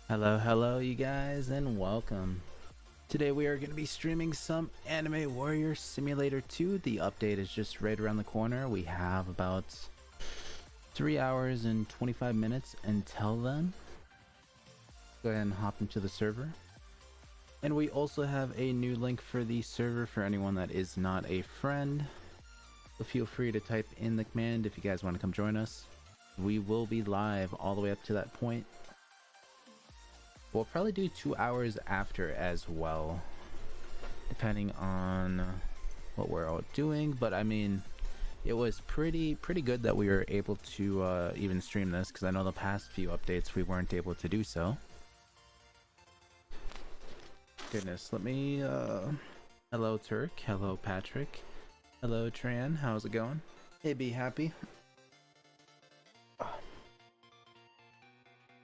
Hello you guys, and welcome. Today we are going to be streaming some Anime Warrior Simulator 2. The update is just right around the corner. We have about 3 hours and 25 minutes until then. Go ahead and hop into the server. And we also have a new link for the server for anyone that is not a friend. So feel free to type in the command if you guys want to come join us. We will be live all the way up to that point. We'll probably do 2 hours after as well, depending on what we're all doing. But I mean, it was pretty good that we were able to even stream this, because I know the past few updates we weren't able to do so. Goodness, let me hello Turk, hello Patrick, hello Tran, how's it going? Hey, be happy.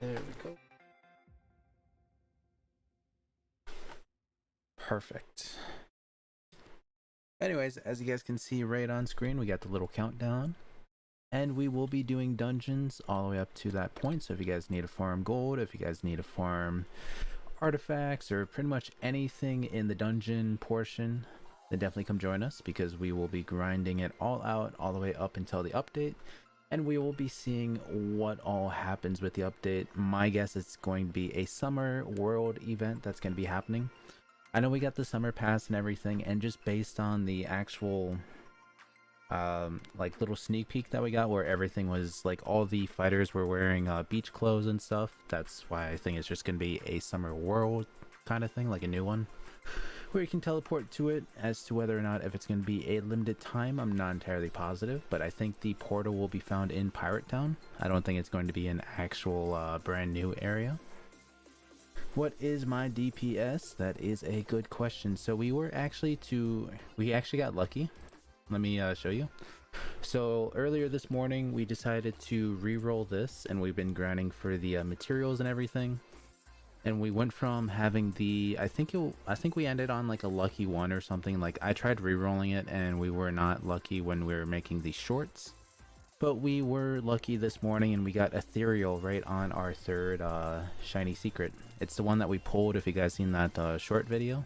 There we go. Perfect. Anyways, as you guys can see right on screen, we got the little countdown, and we will be doing dungeons all the way up to that point. So if you guys need to farm gold, if you guys need to farm artifacts, or pretty much anything in the dungeon portion, then definitely come join us, because we will be grinding it all out all the way up until the update, and we will be seeing what all happens with the update. My guess is going to be a summer world event that's going to be happening. I know we got the summer pass and everything, and just based on the actual like little sneak peek that we got, where everything was like all the fighters were wearing beach clothes and stuff, that's why I think it's just gonna be a summer world kind of thing, like a new one where you can teleport to it. As to whether or not if it's going to be a limited time, I'm not entirely positive, but I think the portal will be found in Pirate Town. I don't think it's going to be an actual brand new area. What is my DPS? That is a good question. So we actually got lucky. Let me show you. So earlier this morning we decided to re-roll this, and we've been grinding for the materials and everything. And we went from having the I think we ended on like a lucky one or something. Like, I tried re-rolling it and we were not lucky when we were making these shorts. But we were lucky this morning, and we got Ethereal right on our third shiny secret. It's the one that we pulled, if you guys seen that short video.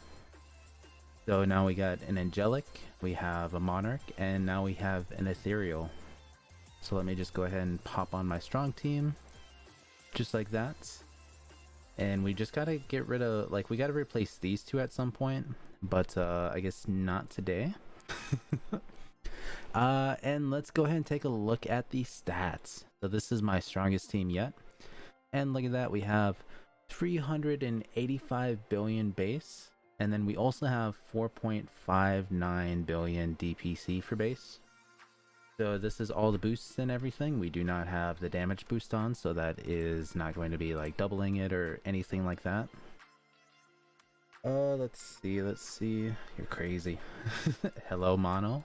So now we got an Angelic, we have a Monarch, and now we have an Ethereal. So let me just go ahead and pop on my strong team, just like that. And we just gotta get rid of, like, we gotta replace these two at some point, but I guess not today. And let's go ahead and take a look at the stats. So this is my strongest team yet, and look at that, we have 385 billion base, and then we also have 4.59 billion DPC for base. So this is all the boosts and everything. We do not have the damage boost on, so that is not going to be like doubling it or anything like that. Let's see, you're crazy. Hello Mono,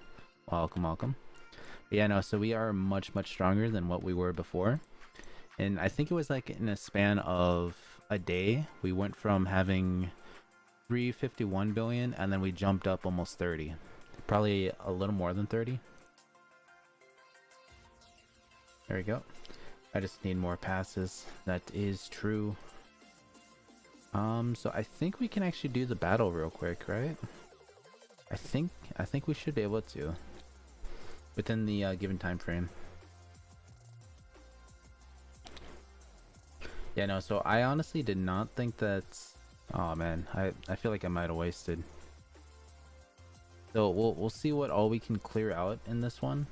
welcome. Yeah, no, so we are much stronger than what we were before. And I think it was like in a span of a day, we went from having 351 billion, and then we jumped up almost 30. Probably a little more than 30. There we go. I just need more passes. That is true. So I think we can actually do the battle real quick, right? I think we should be able to, within the given time frame. Yeah, no, so I honestly did not think that. Oh man, I feel like I might have wasted. So we'll see what all we can clear out in this one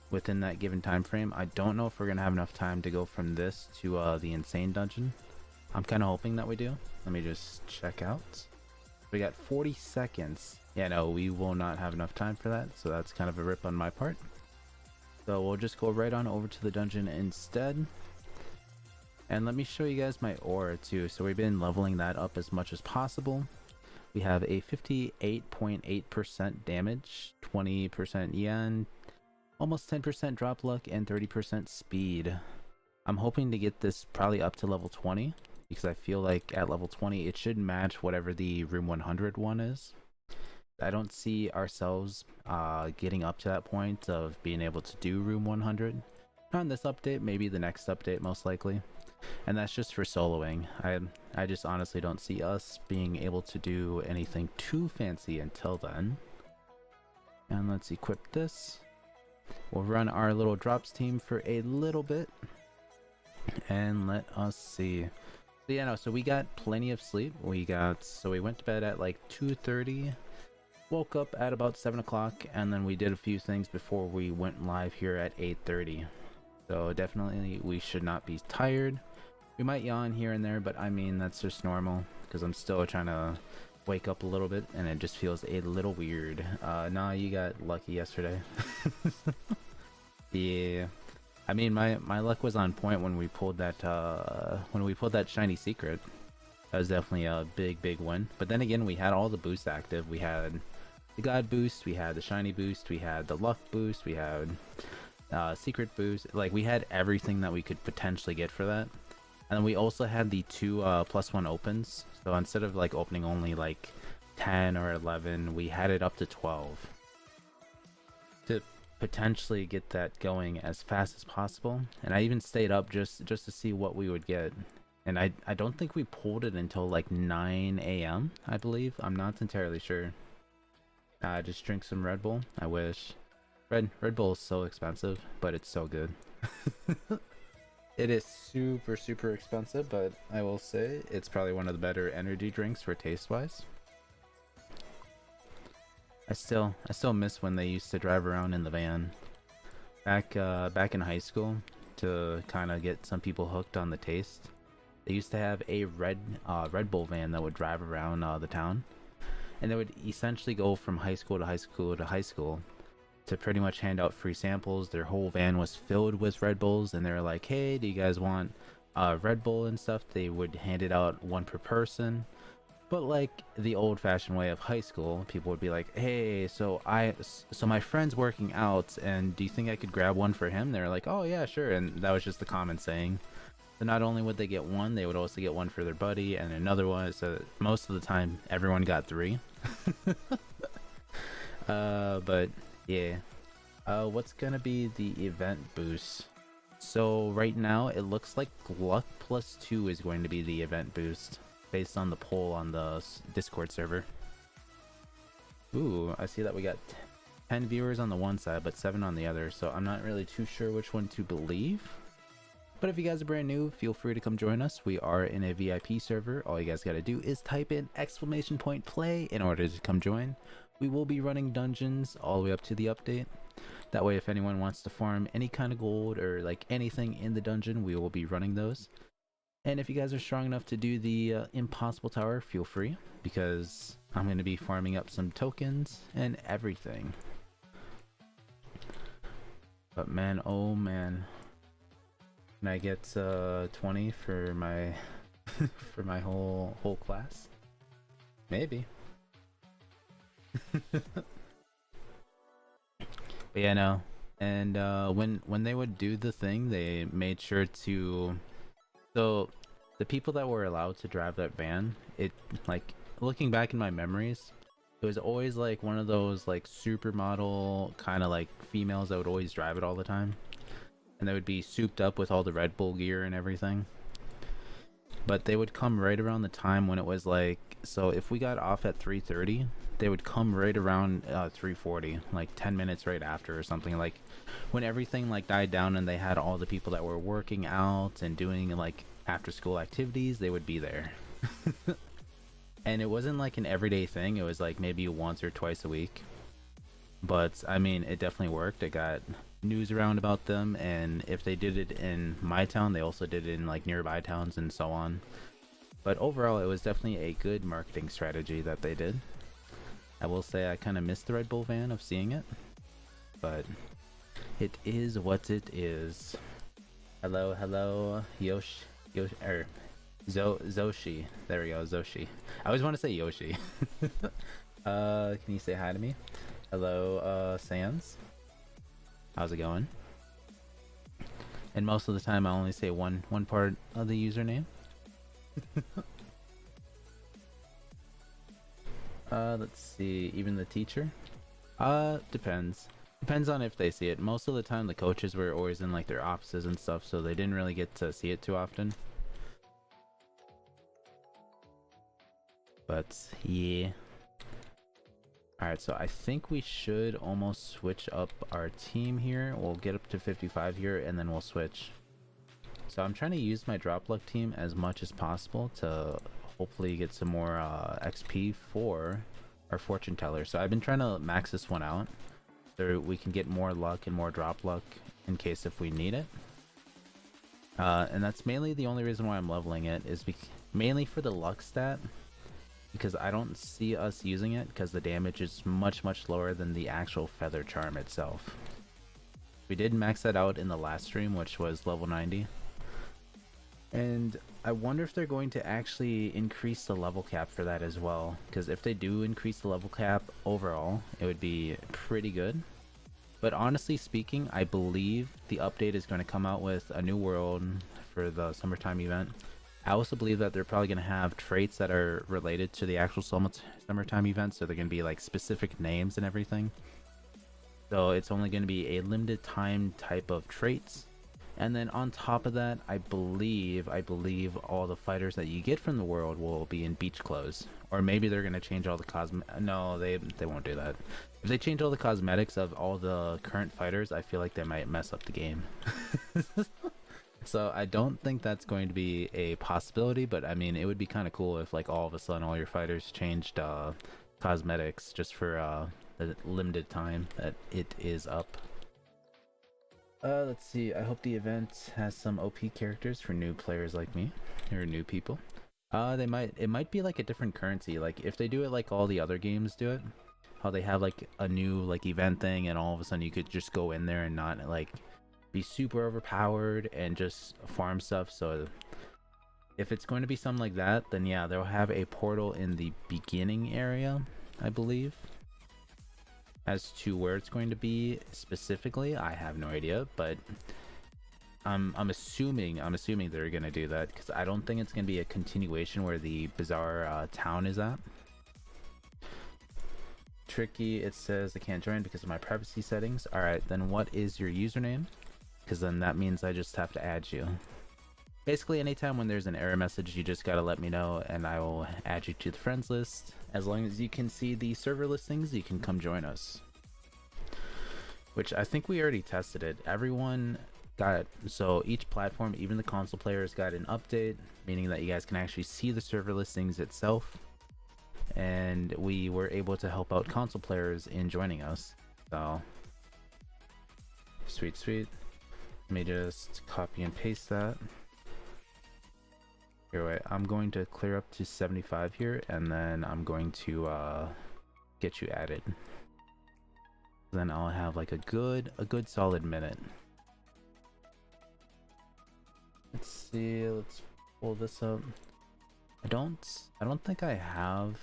within that given time frame. I don't know if we're gonna have enough time to go from this to the insane dungeon. I'm kind of hoping that we do. Let me just check out. We got 40 seconds. Yeah, no, we will not have enough time for that, so that's kind of a rip on my part. So we'll just go right on over to the dungeon instead. And let me show you guys my aura too. So we've been leveling that up as much as possible. We have a 58.8% damage, 20% yen, almost 10% drop luck, and 30% speed. I'm hoping to get this probably up to level 20, because I feel like at level 20 it should match whatever the room 100 one is. I don't see ourselves getting up to that point of being able to do room 100. Not in this update, maybe the next update most likely. and that's just for soloing. I just honestly don't see us being able to do anything too fancy until then. And let's equip this. We'll run our little drops team for a little bit, and let us see. So yeah, no, so we got plenty of sleep. We went to bed at like 2:30, woke up at about 7 o'clock, and then we did a few things before we went live here at 8:30. So definitely we should not be tired. We might yawn here and there, but I mean, that's just normal because I'm still trying to wake up a little bit and it just feels a little weird. Nah, you got lucky yesterday. Yeah. I mean, my luck was on point when we pulled that shiny secret. That was definitely a big win. But then again, we had all the boosts active. We had the god boost, we had the shiny boost, we had the luck boost, we had secret boost. Like, we had everything that we could potentially get for that. And then we also had the 2 +1 opens. So instead of like opening only like 10 or 11, we had it up to 12 to potentially get that going as fast as possible. And I even stayed up just to see what we would get. And I don't think we pulled it until like 9 a.m. I believe. I'm not entirely sure. Just drink some Red Bull. I wish. Red Bull is so expensive, but it's so good. It is super expensive, but I will say it's probably one of the better energy drinks for taste wise. I still miss when they used to drive around in the van back in high school to kind of get some people hooked on the taste. They used to have a Red Bull van that would drive around the town, and they would essentially go from high school to high school to high school to pretty much hand out free samples. Their whole van was filled with Red Bulls, and they were like, hey, do you guys want Red Bull and stuff? They would hand it out one per person. But like the old-fashioned way of high school, people would be like, hey, so my friend's working out, and do you think I could grab one for him? They were like, oh yeah, sure. And that was just the common saying. So not only would they get one, they would also get one for their buddy and another one. So most of the time everyone got 3. But yeah, what's gonna be the event boost? So right now it looks like luck +2 is going to be the event boost based on the poll on the Discord server. Ooh, I see that we got 10 viewers on the one side but 7 on the other, so I'm not really too sure which one to believe. But if you guys are brand new, feel free to come join us. We are in a VIP server. All you guys gotta do is type in !play in order to come join. We will be running dungeons all the way up to the update. That way, if anyone wants to farm any kind of gold or like anything in the dungeon, we will be running those. And if you guys are strong enough to do the impossible tower, feel free, because I'm going to be farming up some tokens and everything. But man, oh man, can I get 20 for my for my whole class? Maybe. But yeah, no. And when they would do the thing, they made sure to, so the people that were allowed to drive that van, it, like, looking back in my memories, it was always like one of those like supermodel kind of like females that would always drive it all the time, and they would be souped up with all the Red Bull gear and everything. But they would come right around the time when it was like, so if we got off at 3:30, they would come right around 3:40, like 10 minutes right after or something. Like when everything like died down and they had all the people that were working out and doing like after school activities, they would be there. And it wasn't like an everyday thing, it was like maybe once or twice a week. But I mean, it definitely worked. It got news around about them, and if they did it in my town, they also did it in like nearby towns and so on. But overall, it was definitely a good marketing strategy that they did. I will say I kind of missed the Red Bull van of seeing it, but it is what it is. Hello, Zoshi. There we go, Zoshi. I always want to say Yoshi. Can you say hi to me? Hello, Sans. How's it going? And most of the time I only say one part of the username. Let's see, even the teacher? Depends. Depends on if they see it. Most of the time the coaches were always in like their offices and stuff, so they didn't really get to see it too often. But yeah. Alright, so I think we should almost switch up our team here. We'll get up to 55 here and then we'll switch. So I'm trying to use my drop luck team as much as possible to hopefully get some more XP for our fortune teller. So I've been trying to max this one out so we can get more luck and more drop luck in case if we need it. And that's mainly the only reason why I'm leveling it, is mainly for the luck stat, because I don't see us using it because the damage is much lower than the actual feather charm itself. We did max that out in the last stream, which was level 90. And I wonder if they're going to actually increase the level cap for that as well, because if they do increase the level cap overall, it would be pretty good. But honestly speaking, I believe the update is going to come out with a new world for the summertime event. I also believe that they're probably going to have traits that are related to the actual summertime event, so they're going to be like specific names and everything. So it's only going to be a limited time type of traits. And then on top of that, I believe all the fighters that you get from the world will be in beach clothes. Or maybe they're going to change all the no, they won't do that. If they change all the cosmetics of all the current fighters, I feel like they might mess up the game. So I don't think that's going to be a possibility, but I mean, it would be kind of cool if like all of a sudden all your fighters changed cosmetics just for the limited time that it is up. Let's see. I hope the event has some OP characters for new players like me, or new people. It might be like a different currency. Like if they do it like all the other games do it, how they have like a new like event thing, and all of a sudden you could just go in there and not like be super overpowered and just farm stuff. So if it's going to be something like that, then yeah, they'll have a portal in the beginning area, I believe. As to where it's going to be specifically, I have no idea, but I'm assuming they're gonna do that, because I don't think it's gonna be a continuation where the bizarre town is at. Tricky, it says I can't join because of my privacy settings. Alright, then what is your username? Because then that means I just have to add you. Basically, anytime when there's an error message, you just gotta let me know and I will add you to the friends list. As long as you can see the server listings, you can come join us. Which I think we already tested it. Everyone got it. So each platform, even the console players, got an update, meaning that you guys can actually see the server listings itself. And we were able to help out console players in joining us. So sweet. Let me just copy and paste that. Here, wait, I'm going to clear up to 75 here, and then I'm going to get you added. Then I'll have like a good solid minute. Let's see, let's pull this up. I don't think I have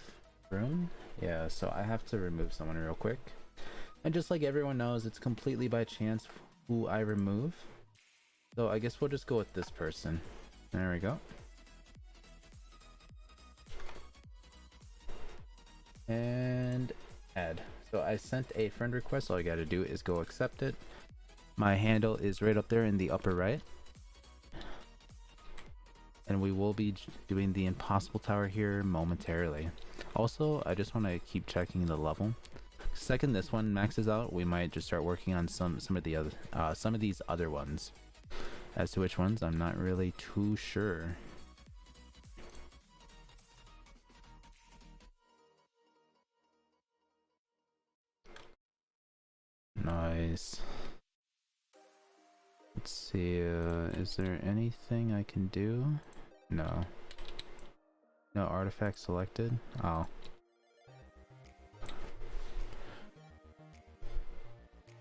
room. Yeah, so I have to remove someone real quick. And just like everyone knows, it's completely by chance who I remove. So I guess we'll just go with this person. There we go. And add. So I sent a friend request. All you gotta do is go accept it. My handle is right up there in the upper right. And we will be doing the impossible tower here momentarily. Also, I just want to keep checking the level. Second this one maxes out, we might just start working on some of these other ones. As to which ones, I'm not really too sure. Nice. Let's see, is there anything I can do? No. No artifact selected? Oh.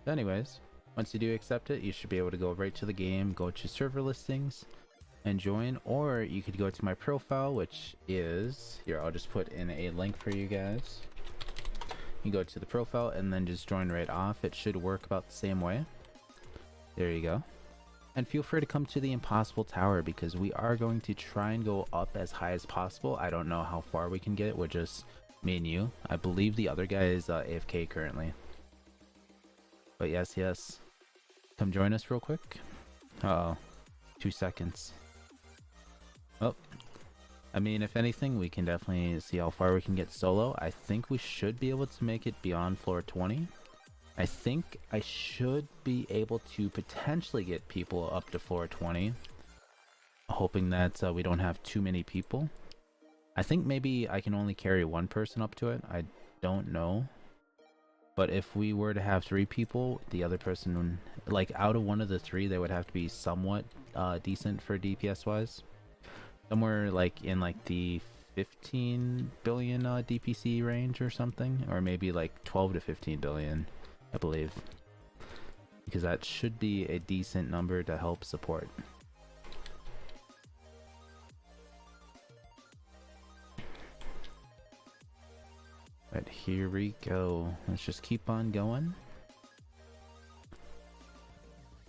Anyways, once you do accept it, you should be able to go right to the game, go to server listings, and join. Or you could go to my profile, which is... Here, I'll just put in a link for you guys. You go to the profile and then just join right off. It should work about the same way. There you go. And feel free to come to the impossible tower, because we are going to try and go up as high as possible. I don't know how far we can get with just me and you. I believe the other guy is AFK currently. But yes. Come join us real quick. Uh-oh. 2 seconds. Oh. I mean, if anything, we can definitely see how far we can get solo. I think we should be able to make it beyond floor 20. I think I should be able to potentially get people up to floor 20. Hoping that we don't have too many people. I think maybe I can only carry one person up to it. I don't know. But if we were to have 3 people, the other person, like out of one of the 3, they would have to be somewhat decent for DPS wise. Somewhere like in like the 15 billion DPC range or something. Or maybe like 12 to 15 billion, I believe. Because that should be a decent number to help support. But here we go. Let's just keep on going.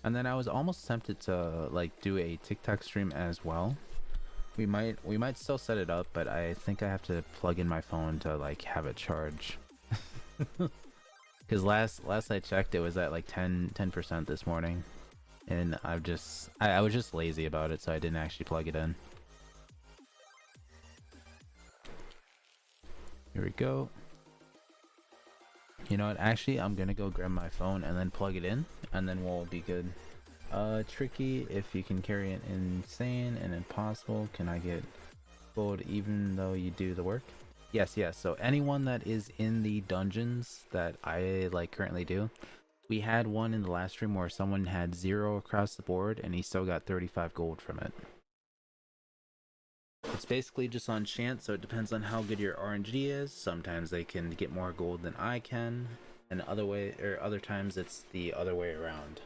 And then I was almost tempted to like do a TikTok stream as well. We might still set it up, but I think I have to plug in my phone to like have it charge. Because last I checked, it was at like 10% this morning, and I was just lazy about it, so I didn't actually plug it in. Here we go. You know what, actually I'm gonna go grab my phone and then plug it in, and then we'll be good. Tricky, if you can carry an insane and impossible, can I get gold even though you do the work? Yes, so anyone that is in the dungeons that I like currently do, we had one in the last stream where someone had 0 across the board and he still got 35 gold from it. It's basically just on chance, so it depends on how good your RNG is. Sometimes they can get more gold than I can, and other times it's the other way around.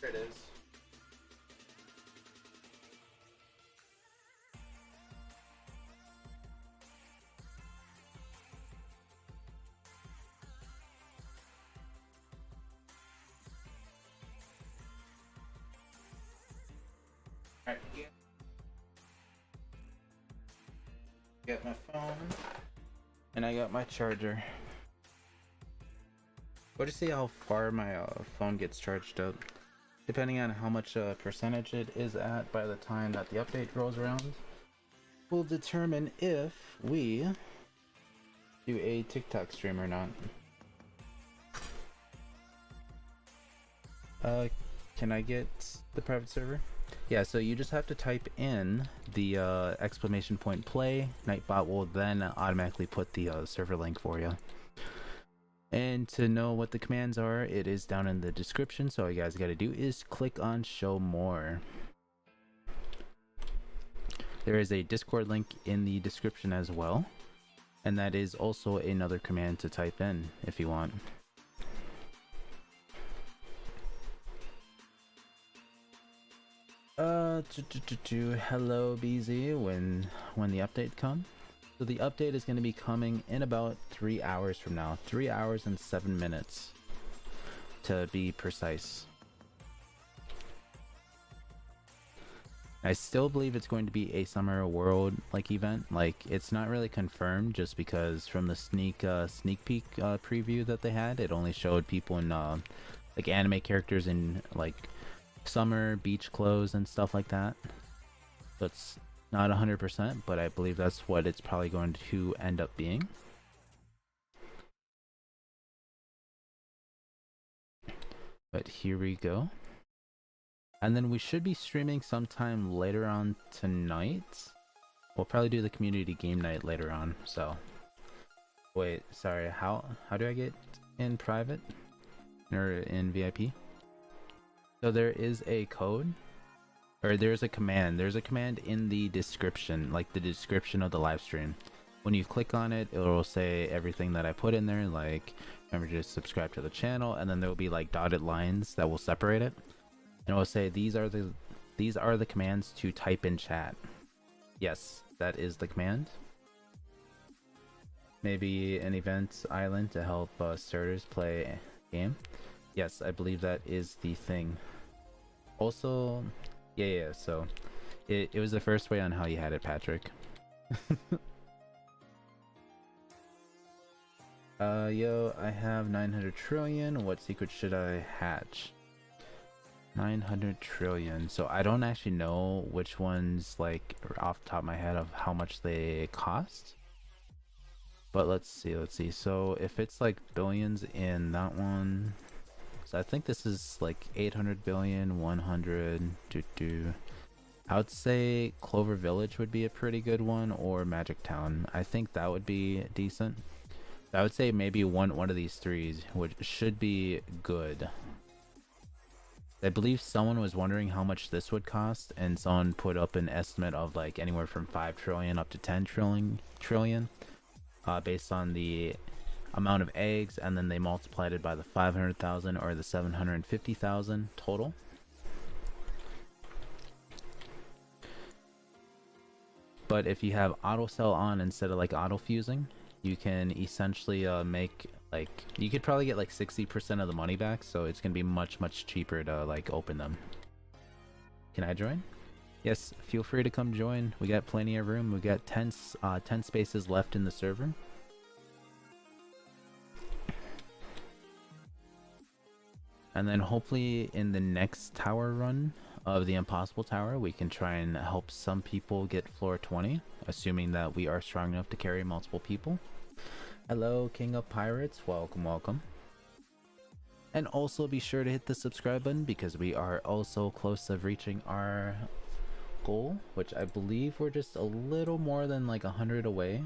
There it is. Alright, get my phone, and I got my charger. What do you see how far my phone gets charged up? Depending on how much percentage it is at by the time that the update rolls around, will determine if we do a TikTok stream or not. Can I get the private server? Yeah, so you just have to type in the exclamation point play. Nightbot will then automatically put the server link for you. And to know what the commands are, it is down in the description, so all you guys gotta do is click on show more. There is a Discord link in the description as well, and that is also another command to type in if you want. Hello BZ, when the update comes. So the update is going to be coming in about 3 hours from now. 3 hours and 7 minutes to be precise. I still believe it's going to be a Summer World like event. Like, it's not really confirmed just because from the sneak peek preview that they had, it only showed people in like anime characters in like summer beach clothes and stuff like that. So it's not 100%, but I believe that's what it's probably going to end up being. But here we go. And then we should be streaming sometime later on tonight. We'll probably do the community game night later on, so. Wait, sorry, how do I get in private? Or in VIP? So there is a code. Or there's a command. There's a command in the description, like the description of the live stream. When you click on it, it will say everything that I put in there, like remember to subscribe to the channel, and then there will be like dotted lines that will separate it. And it will say these are the commands to type in chat. Yes, that is the command. Maybe an event island to help starters play game. Yes, I believe that is the thing. Also, yeah, so it was the first way on how you had it, Patrick. Yo, I have 900 trillion. What secret should I hatch? 900 trillion. So I don't actually know which ones, like, off the top of my head of how much they cost. But let's see. So if it's like billions in that one, so I think this is like 800 billion, 100, I would say Clover Village would be a pretty good one, or Magic Town. I think that would be decent. I would say maybe one of these three should be good. I believe someone was wondering how much this would cost, and someone put up an estimate of like anywhere from 5 trillion up to 10 trillion, based on the amount of eggs, and then they multiplied it by the 500,000 or the 750,000 total. But if you have auto cell on instead of like auto fusing, you can essentially make, like, you could probably get like 60% of the money back, so it's gonna be much cheaper to like open them. Can I join? Yes, feel free to come join. We got plenty of room. We got 10 spaces left in the server. And then hopefully in the next tower run of the Impossible Tower, we can try and help some people get floor 20, assuming that we are strong enough to carry multiple people. Hello, King of Pirates. Welcome. And also be sure to hit the subscribe button, because we are also close to reaching our goal, which I believe we're just a little more than like 100 away.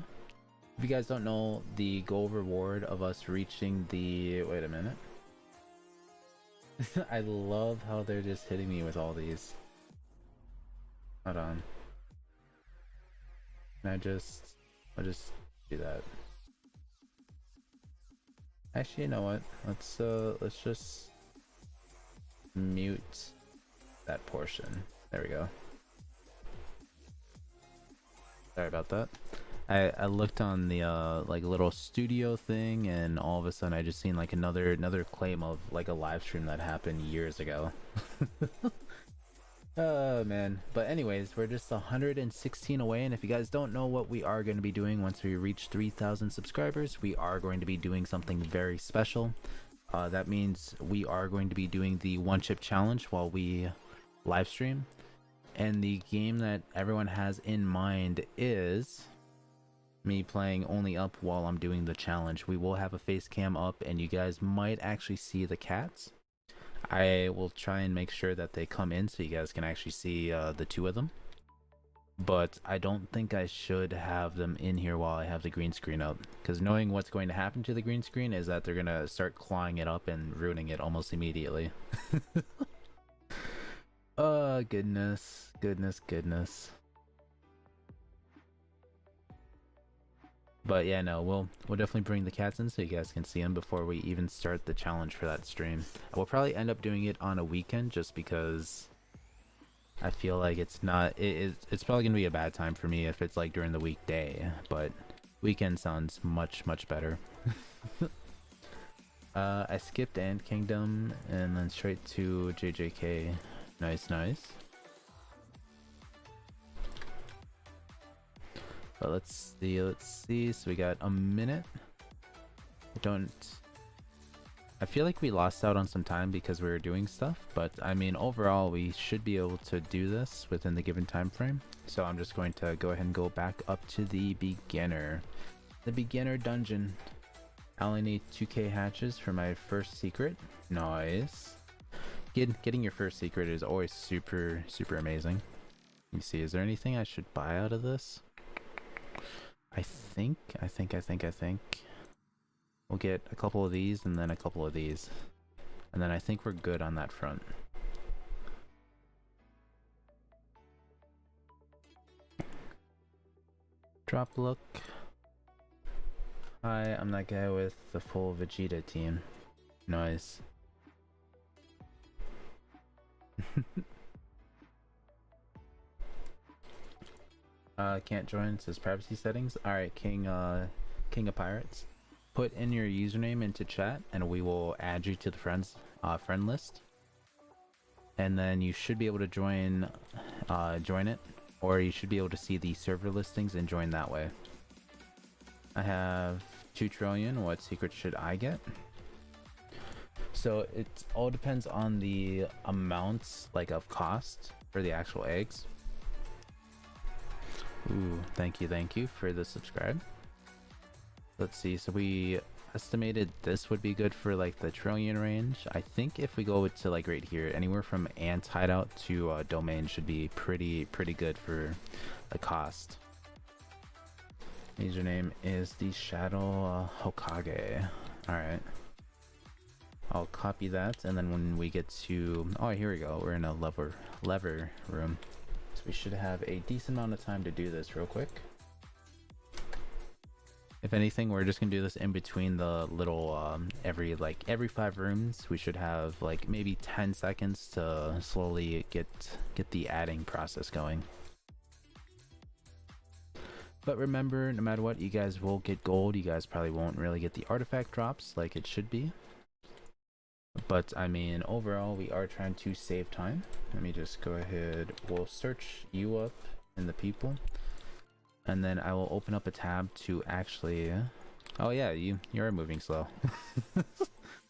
If you guys don't know, the goal reward of us reaching the... Wait a minute. I love how they're just hitting me with all these. Hold on. I'll just do that. Actually, you know what? Let's just mute that portion. There we go. Sorry about that. I looked on the like little studio thing, and all of a sudden I just seen like another claim of like a live stream that happened years ago. Oh man. But anyways, we're just 116 away, and if you guys don't know what we are going to be doing once we reach 3,000 subscribers, we are going to be doing something very special. That means we are going to be doing the one chip challenge while we live stream. And the game that everyone has in mind is me playing only up while I'm doing the challenge. We will have a face cam up, and you guys might actually see the cats. I will try and make sure that they come in so you guys can actually see the two of them. But I don't think I should have them in here while I have the green screen up, because knowing what's going to happen to the green screen is that they're going to start clawing it up and ruining it almost immediately. Oh, goodness. But yeah, no, we'll definitely bring the cats in so you guys can see them before we even start the challenge for that stream. We'll probably end up doing it on a weekend, just because I feel like it's probably gonna be a bad time for me if it's like during the weekday, but weekend sounds much better. I skipped Ant Kingdom and then straight to JJK. Nice. But let's see. So we got a minute. I feel like we lost out on some time because we were doing stuff, but I mean, overall, we should be able to do this within the given time frame. So I'm just going to go ahead and go back up to the beginner dungeon. I only need 2k hatches for my first secret. Nice. Getting your first secret is always super amazing. Let me see, is there anything I should buy out of this? I think we'll get a couple of these and then a couple of these, and then I think we're good on that front. Drop look. Hi, I'm that guy with the full Vegeta team. Nice. Can't join, says privacy settings. Alright, King of Pirates. put in your username into chat, and we will add you to the friend list. And then you should be able to join it, or you should be able to see the server listings and join that way. I have 2 trillion. What secret should I get? So it all depends on the amounts, like, of cost for the actual eggs. Ooh, thank you for the subscribe. Let's see, so we estimated this would be good for like the trillion range. I think if we go to like right here, anywhere from ant hideout to domain should be pretty good for the cost. Username is the Shadow Hokage. Alright. I'll copy that, and then when we get to... Oh, here we go. We're in a lever room. So we should have a decent amount of time to do this real quick. If anything, we're just gonna do this in between the little every 5 rooms. We should have like maybe 10 seconds to slowly get the adding process going. But remember, no matter what, you guys will get gold. You guys probably won't really get the artifact drops like it should be. But I mean, overall, we are trying to save time. Let me just go ahead. We'll search you up in the people. And then I will open up a tab to actually... Oh yeah, you're moving slow.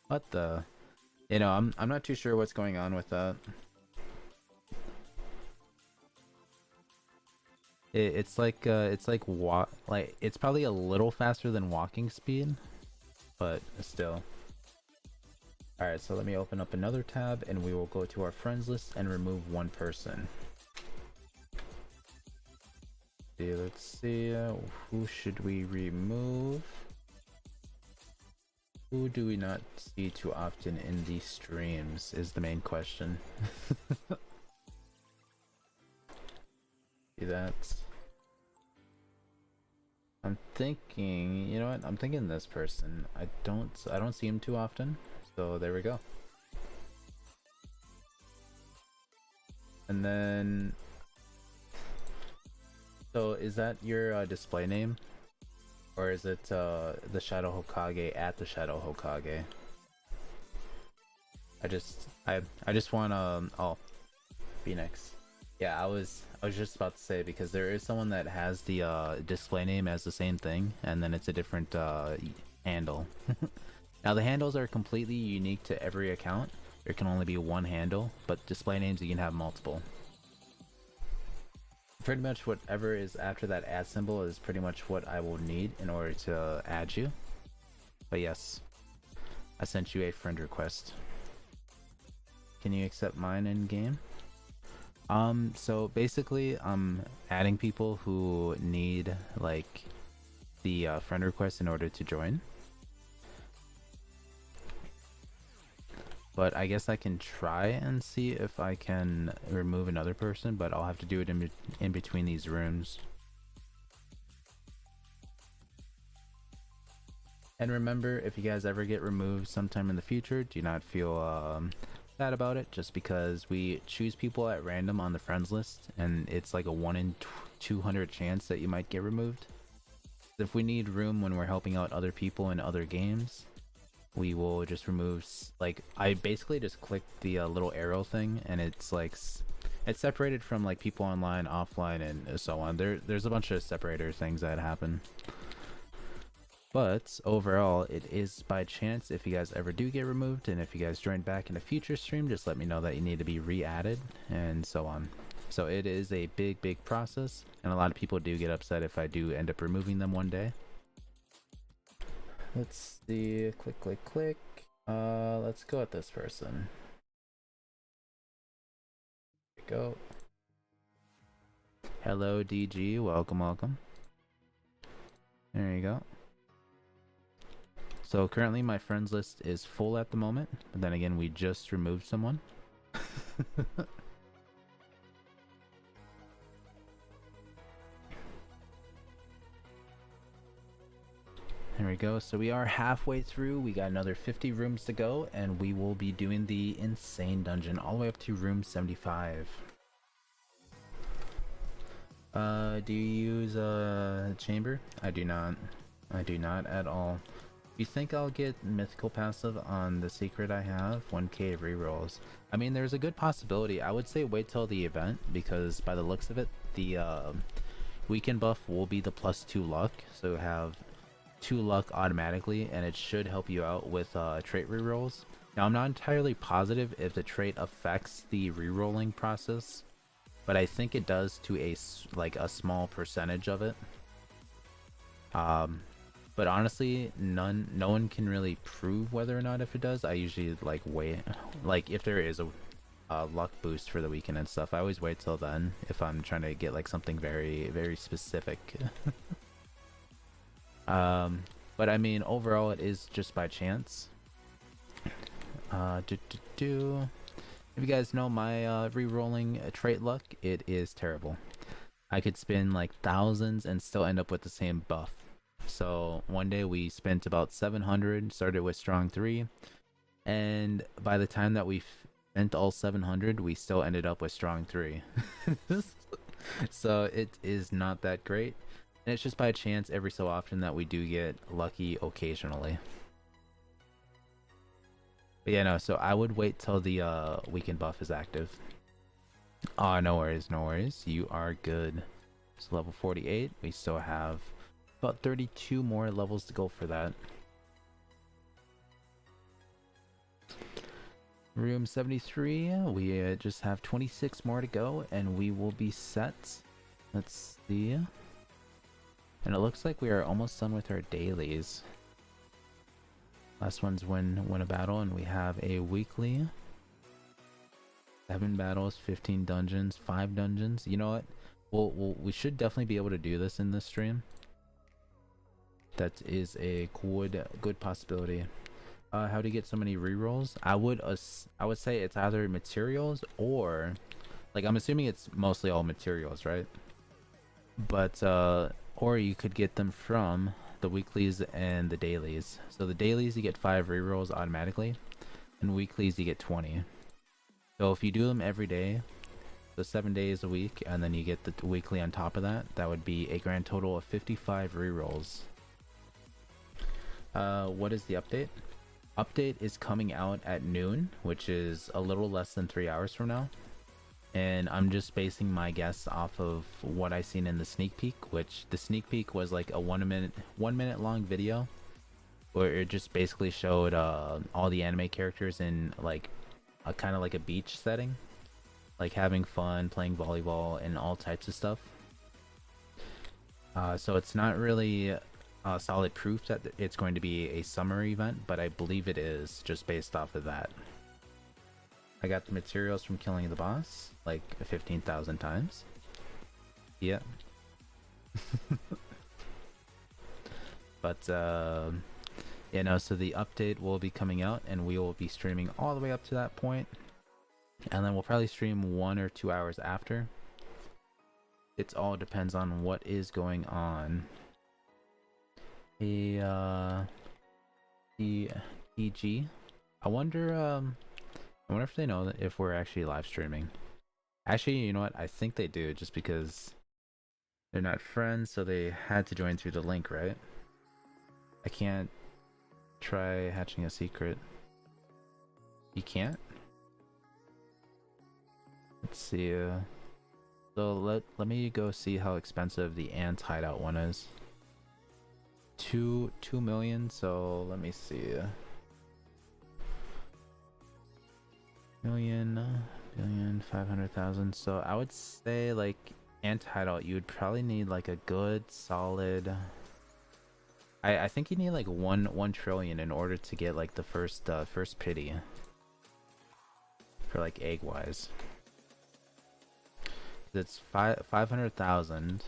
What the... You know, I'm not too sure what's going on with that. It's like it's probably a little faster than walking speed, but still. Alright, so let me open up another tab and we will go to our friends list and remove 1 person. Let's see, who should we remove? Who do we not see too often in these streams is the main question. See that? I'm thinking, you know what? I'm thinking this person. I don't see him too often, so there we go. And then, so is that your display name, or is it the Shadow Hokage at the Shadow Hokage? I just want oh, Phoenix. Yeah, I was just about to say, because there is someone that has the display name as the same thing, and then it's a different handle. Now the handles are completely unique to every account. There can only be 1 handle, but display names you can have multiple. Pretty much whatever is after that add symbol is pretty much what I will need in order to add you. But yes, I sent you a friend request. Can you accept mine in game? So basically I'm adding people who need like the friend request in order to join. But I guess I can try and see if I can remove another person, but I'll have to do it in between these rooms. And remember, if you guys ever get removed sometime in the future, do not feel bad about it, just because we choose people at random on the friends list, and it's like a 1 in 200 chance that you might get removed. If we need room when we're helping out other people in other games, we will just remove, like, I basically just click the little arrow thing, and it's like, it's separated from like people online, offline, and so on. There's a bunch of separator things that happen. But overall, it is by chance if you guys ever do get removed, and if you guys join back in a future stream, just let me know that you need to be re-added, and so on. So it is a big process, and a lot of people do get upset if I do end up removing them one day. Let's see, click. Let's go at this person. There we go. Hello DG, welcome. There you go. So currently my friends list is full at the moment, but then again we just removed someone. There we go. So we are halfway through. We got another 50 rooms to go, and we will be doing the insane dungeon all the way up to room 75. Do you use a chamber? I do not. I do not at all. You think I'll get mythical passive on the secret I have? 1k rerolls. I mean, there's a good possibility. I would say wait till the event, because by the looks of it, the weekend buff will be the +2 luck, so have 2 luck automatically, and it should help you out with trait rerolls. Now, I'm not entirely positive if the trait affects the rerolling process, but I think it does to a small percentage of it. But honestly, no one can really prove whether or not if it does. I usually wait, if there is a luck boost for the weekend and stuff, I always wait till then if I'm trying to get something very, very specific. But I mean, overall, it is just by chance. If you guys know my re-rolling trait luck, it is terrible. I could spin thousands and still end up with the same buff. So one day we spent about 700, started with strong 3, and by the time that we spent all 700, we still ended up with strong 3. So it is not that great, and it's just by chance every so often that we do get lucky occasionally. But yeah, no, so I would wait till the weekend buff is active. No worries, no worries, you are good. It's level 48, we still have about 32 more levels to go for that. Room 73, we just have 26 more to go and we will be set. Let's see. And it looks like we are almost done with our dailies. Last one's win a battle, and we have a weekly. 7 battles, 15 dungeons, 5 dungeons. You know what? We should definitely be able to do this in this stream. That is a good possibility. How to get so many rerolls? I would say it's either materials or, I'm assuming it's mostly all materials, right? But or you could get them from the weeklies and the dailies. So the dailies you get 5 rerolls automatically, and weeklies you get 20. So if you do them every day, so 7 days a week, and then you get the weekly on top of that, that would be a grand total of 55 rerolls. What is the update? Update is coming out at noon, which is a little less than 3 hours from now. And I'm just basing my guess off of what I seen in the sneak peek, which the sneak peek was like a 1 minute long video where it just basically showed all the anime characters in a kind of like a beach setting, having fun, playing volleyball, and all types of stuff. So it's not really solid proof that it's going to be a summer event, but I believe it is, just based off of that. I got the materials from killing the boss 15,000 times. Yeah. But you know, so the update will be coming out and we will be streaming all the way up to that point, and then we'll probably stream 1 or 2 hours after. It all depends on what is going on. The EG. I wonder if they know that if we're actually live streaming. Actually, you know what? I think they do, just because they're not friends, so they had to join through the link, right? I can't try hatching a secret. You can't? Let's see. So let me go see how expensive the ant hideout one is. 2 million. So let me see. Billion, 500,000. So I would say ant hideout, you would probably need a good solid. I think you need 1 trillion in order to get the first pity for egg wise. It's 500,000,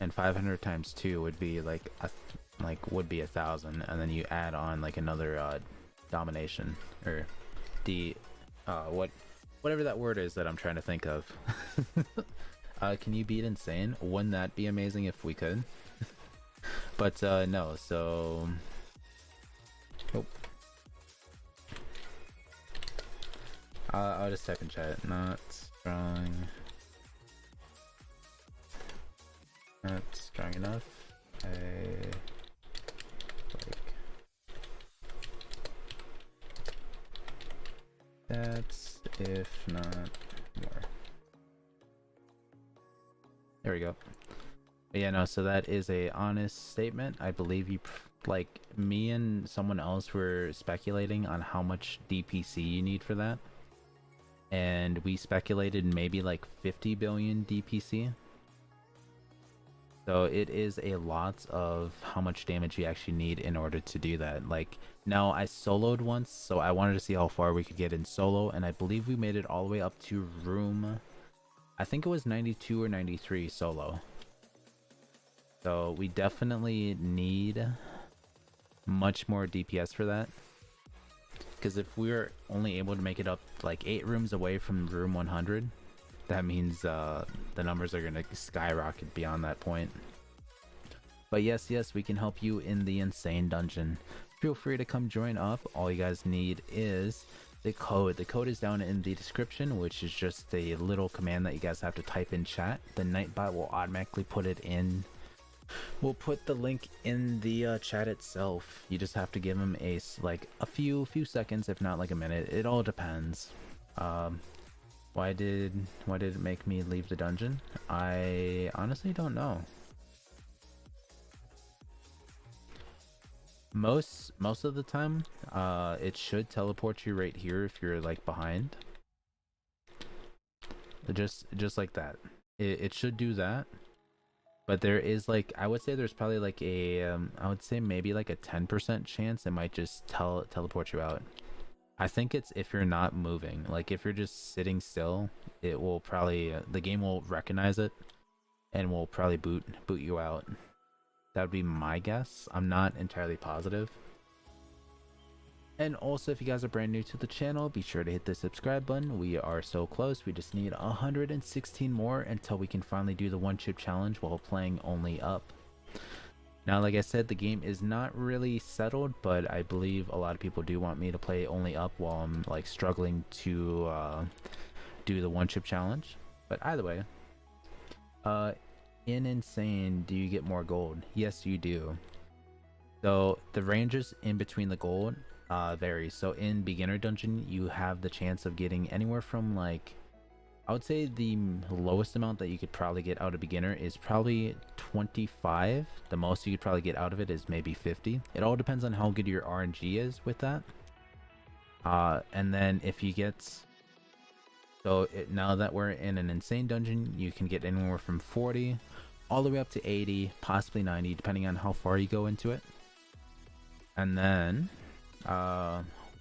and 500 times 2 would be would be 1,000, and then you add on another domination, or whatever that word is that I'm trying to think of. Can you beat insane? Wouldn't that be amazing if we could? But no, so I'll just type in chat. Not strong enough. stats, if not more. There we go. But yeah, no, so that is a honest statement. I believe you, like, me and someone else were speculating on how much DPC you need for that. And we speculated maybe like 50 billion DPC. So it is a lot of how much damage you actually need in order to do that. Like, now I soloed once, so I wanted to see how far we could get in solo, and I believe we made it all the way up to room, I think it was 92 or 93 solo. So we definitely need much more DPS for that. Because if we're only able to make it up like 8 rooms away from room 100, that means the numbers are going to skyrocket beyond that point. But yes, we can help you in the insane dungeon. Feel free to come join up. All you guys need is the code. The code is down in the description, which is just a little command that you guys have to type in chat. The Nightbot will automatically put it in. We'll put the link in the chat itself. You just have to give him a few seconds, if not like a minute. It all depends. Why did it make me leave the dungeon? I honestly don't know. Most of the time, it should teleport you right here if you're like behind. Just like that. It should do that. But there is like, I would say there's probably like a, I would say maybe like a 10% chance it might just teleport you out. I think it's if you're not moving. Like if you're just sitting still, it will probably, the game will recognize it and will probably boot you out. That would be my guess. I'm not entirely positive. And also, if you guys are brand new to the channel, be sure to hit the subscribe button. We are so close. We just need 116 more until we can finally do the one chip challenge while playing only up. Now, like I said, the game is not really settled, but I believe a lot of people do want me to play only up while I'm like struggling to do the one chip challenge. But either way, in Insane, do you get more gold? Yes, you do. So the ranges in between the gold vary. So in beginner dungeon, you have the chance of getting anywhere from like, I would say the lowest amount that you could probably get out of beginner is probably 25. The most you could probably get out of it is maybe 50. It all depends on how good your RNG is with that. And then if you get, now that we're in an insane dungeon, you can get anywhere from 40 all the way up to 80, possibly 90, depending on how far you go into it. And then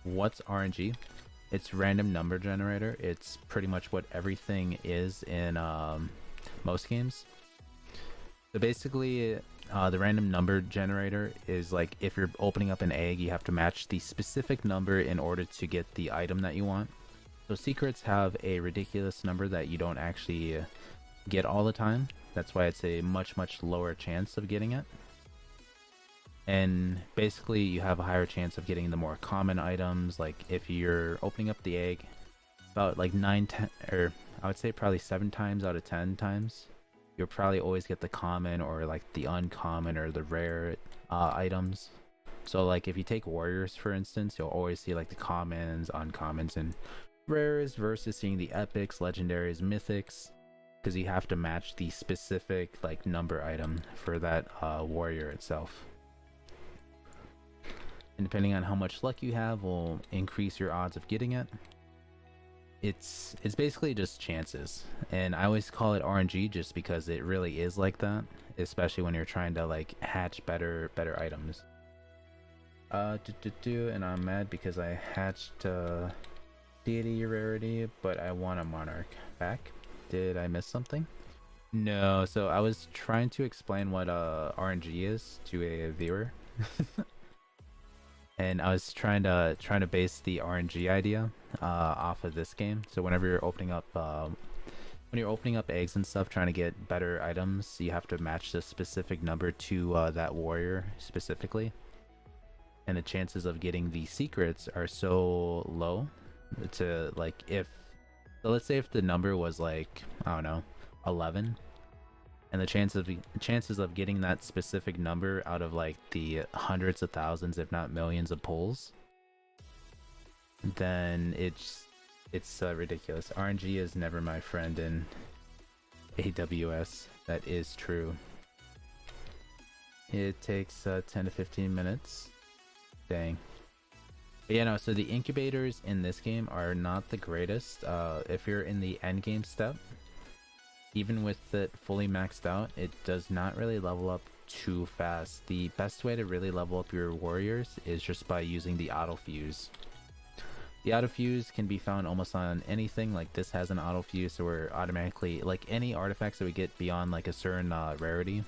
what's RNG? It's random number generator. It's pretty much what everything is in most games. So basically, the random number generator is like if you're opening up an egg, you have to match the specific number in order to get the item that you want. So secrets have a ridiculous number that you don't actually get all the time. That's why it's a much lower chance of getting it. And basically you have a higher chance of getting the more common items. Like if you're opening up the egg about like 9, 10, or I would say probably 7 times out of 10 times, you'll probably always get the common or like the uncommon or the rare items. So like if you take warriors for instance, you'll always see like the commons, uncommons, and rares versus seeing the epics, legendaries, mythics, because you have to match the specific like number item for that warrior itself. And depending on how much luck you have will increase your odds of getting it. It's basically just chances, and I always call it RNG just because it really is like that, especially when you're trying to like hatch better items. And I'm mad because I hatched deity rarity, but I want a monarch back. Did I miss something? No, so I was trying to explain what RNG is to a viewer. And I was trying to base the RNG idea off of this game. So whenever you're opening up eggs and stuff, trying to get better items, you have to match the specific number to that warrior specifically. And the chances of getting the secrets are so low to like so let's say if the number was like, I don't know, 11. And the chances of getting that specific number out of like the hundreds of thousands, if not millions of pulls, then it's It's ridiculous. RNG is never my friend in AWS. That is true. It takes 10 to 15 minutes. Dang. But yeah, no, so the incubators in this game are not the greatest. If you're in the end game step, even with it fully maxed out, it does not really level up too fast. The best way to really level up your warriors is just by using the auto fuse. The auto fuse can be found almost on anything. Like this has an auto fuse, so we're automatically, like any artifacts that we get beyond like a certain rarity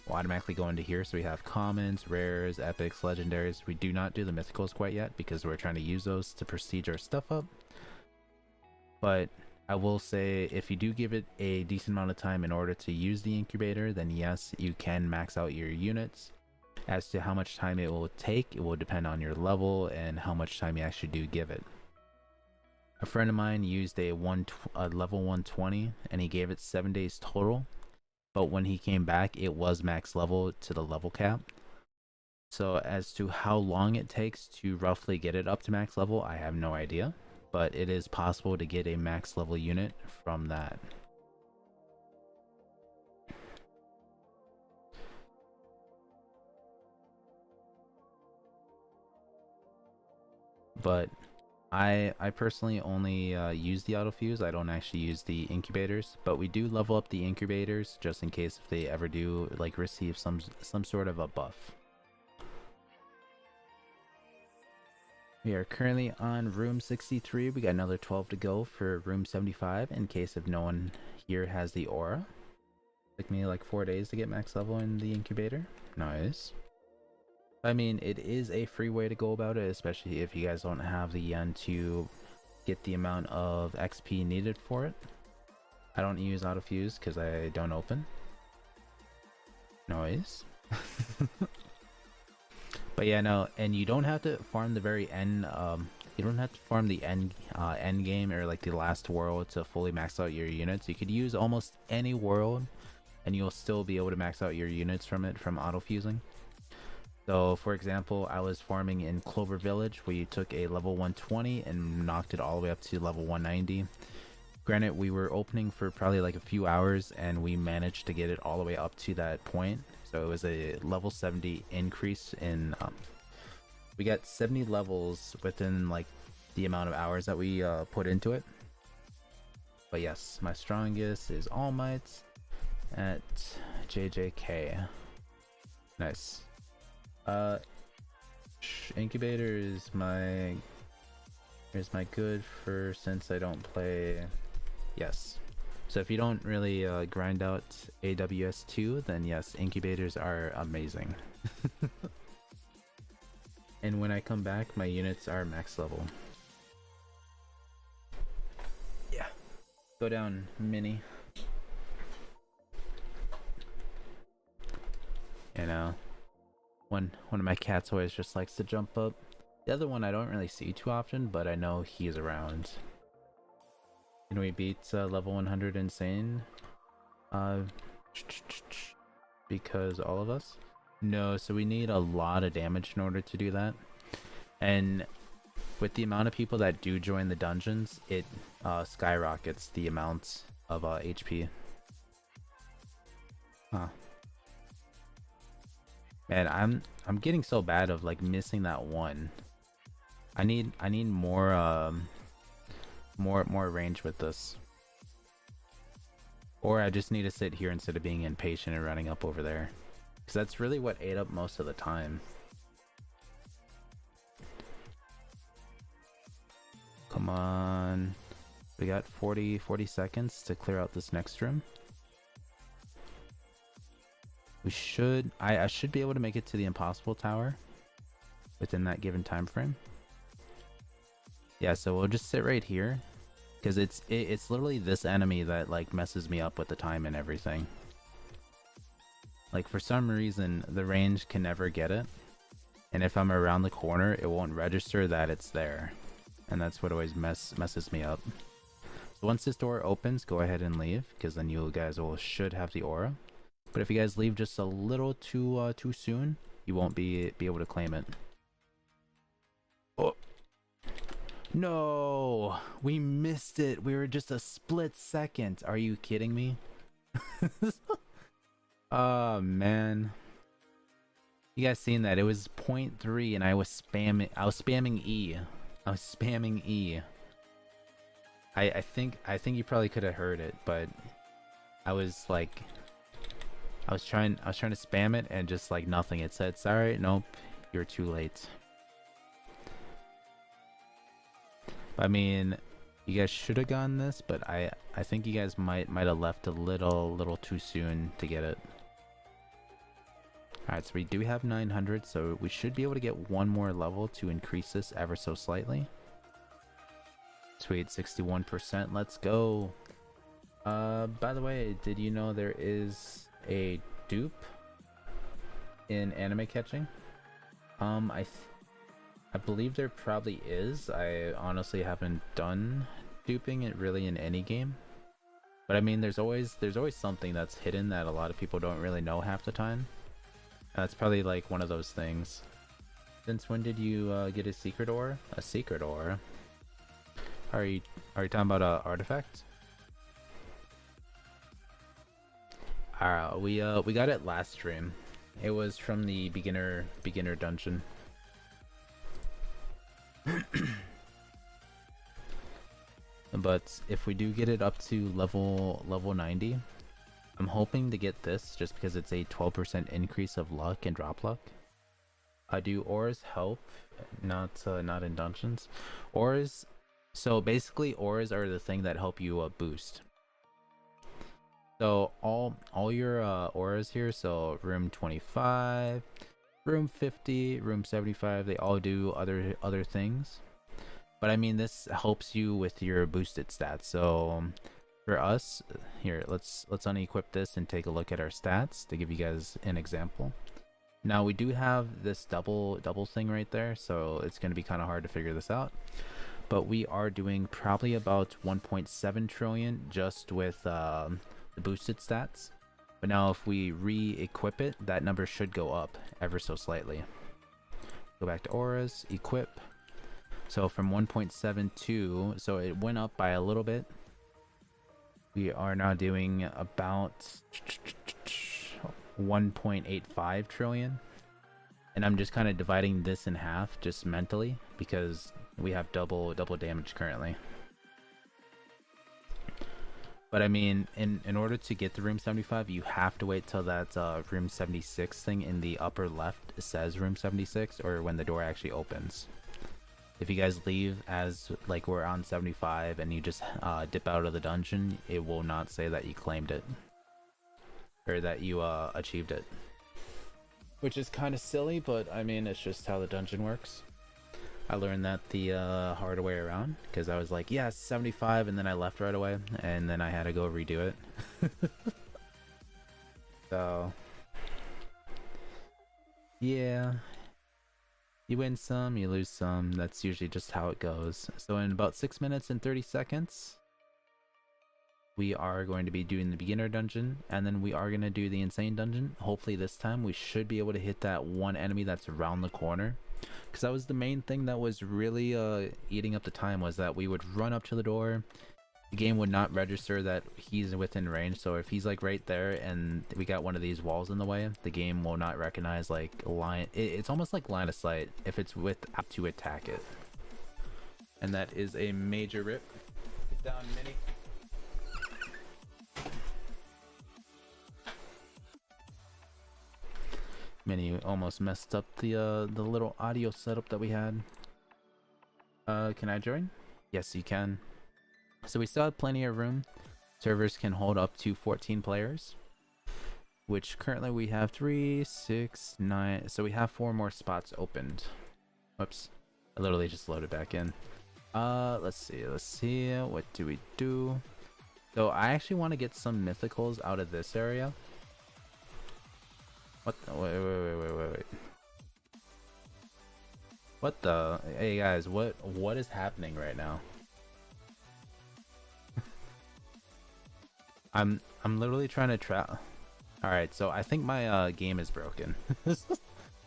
will automatically go into here. So we have commons, rares, epics, legendaries. We do not do the mythicals quite yet because we're trying to use those to prestige our stuff up. But I will say, if you do give it a decent amount of time in order to use the incubator, then yes, you can max out your units. As to how much time it will take, it will depend on your level and how much time you actually do give it. A friend of mine used a level 120 and he gave it 7 days total, but when he came back it was max level to the level cap. So as to how long it takes to roughly get it up to max level, I have no idea, but it is possible to get a max level unit from that. But I personally only use the auto fuse. I don't actually use the incubators, but we do level up the incubators just in case if they ever do like receive some sort of a buff. We are currently on room 63. We got another 12 to go for room 75 in case if no one here has the aura. Took me like 4 days to get max level in the incubator. Nice. I mean, it is a free way to go about it, especially if you guys don't have the yen to get the amount of XP needed for it. I don't use auto fuse because I don't open. Noise. But yeah, no, and you don't have to farm the very end. You don't have to farm the end game or like the last world to fully max out your units. You could use almost any world, and you'll still be able to max out your units from it from auto fusing. So, for example, I was farming in Clover Village, where you took a level 120 and knocked it all the way up to level 190. Granted, we were opening for probably like a few hours, and we managed to get it all the way up to that point. So it was a level 70 increase in... we got 70 levels within like the amount of hours that we put into it. But yes, my strongest is All Might at JJK. Nice. Incubator is my good for since I don't play. Yes, so if you don't really grind out AWS 2, then yes, incubators are amazing. And when I come back, my units are max level. Yeah, go down, Mini. You know, one of my cats always just likes to jump up. The other one I don't really see too often, but I know he's around. Can we beat level 100 insane? Because all of us? No, so we need a lot of damage in order to do that. And with the amount of people that do join the dungeons, it skyrockets the amount of HP. Huh. Man, I'm getting so bad of like missing that one. I need more more range with this. Or I just need to sit here instead of being impatient and running up over there. Because that's really what ate up most of the time. Come on. We got 40 seconds to clear out this next room. We should... I should be able to make it to the impossible tower within that given time frame. Yeah, so we'll just sit right here. Because it's literally this enemy that like messes me up with the time and everything. Like for some reason the range can never get it, and if I'm around the corner it won't register that it's there, and that's what always messes me up. So once this door opens, go ahead and leave, because then you guys should have the aura. But if you guys leave just a little too soon, you won't be able to claim it. Oh. No, we missed it. We were just a split second. Are you kidding me? Oh man. You guys seen that? It was 0.3 and I was spamming E. I was spamming E. I think you probably could have heard it, but I was like I was trying to spam it and just like nothing. It said, "Sorry, nope, you're too late." I mean, you guys should have gotten this, but I think you guys might have left a little too soon to get it. Alright, so we do have 900, so we should be able to get one more level to increase this ever so slightly. Sweet, 61%, let's go. By the way, did you know there is a dupe in anime catching? I believe there probably is. I honestly haven't done duping it really in any game. But I mean, there's always something that's hidden that a lot of people don't really know half the time. That's probably like one of those things. Since when did you get a secret ore? A secret ore? Are you talking about a artifact? Alright, we got it last stream. It was from the beginner dungeon. But if we do get it up to level 90, I'm hoping to get this just because it's a 12% increase of luck and drop luck. Do ores help? Not in dungeons. Ores. So basically, ores are the thing that help you boost. So all your auras here. So room 25, room 50, room 75. They all do other things. But I mean, this helps you with your boosted stats. So for us, here, let's unequip this and take a look at our stats to give you guys an example. Now we do have this double thing right there, so it's going to be kind of hard to figure this out. But we are doing probably about 1.7 trillion just with the boosted stats. But now if we re-equip it, that number should go up ever so slightly. Go back to auras, equip. So from 1.72, so it went up by a little bit. We are now doing about 1.85 trillion. And I'm just kind of dividing this in half just mentally because we have double damage currently. But I mean, in order to get to room 75, you have to wait till that room 76 thing in the upper left says room 76, or when the door actually opens. If you guys leave as like we're on 75 and you just dip out of the dungeon, it will not say that you claimed it or that you achieved it, which is kind of silly, but I mean, it's just how the dungeon works. I learned that the hard way around because I was like, yeah, 75, and then I left right away, and then I had to go redo it. So yeah, you win some, you lose some. That's usually just how it goes. So in about 6 minutes and 30 seconds, we are going to be doing the beginner dungeon, and then we are going to do the insane dungeon. Hopefully this time we should be able to hit that one enemy that's around the corner. Because that was the main thing that was really eating up the time, was that we would run up to the door. The game would not register that he's within range, so if he's like right there and we got one of these walls in the way, the game will not recognize like line. It's almost like line of sight if it's with to attack it. And that is a major rip. Get down, Mini. Mini almost messed up the little audio setup that we had. Can I join? Yes, you can. So we still have plenty of room. Servers can hold up to 14 players, which currently we have 3, 6, 9. So we have 4 more spots opened. Whoops, I literally just loaded back in. Let's see. What do we do? So I actually want to get some mythicals out of this area. What the? Wait. What the? Hey guys, what is happening right now? I'm literally trying to trap. All right, so I think my game is broken.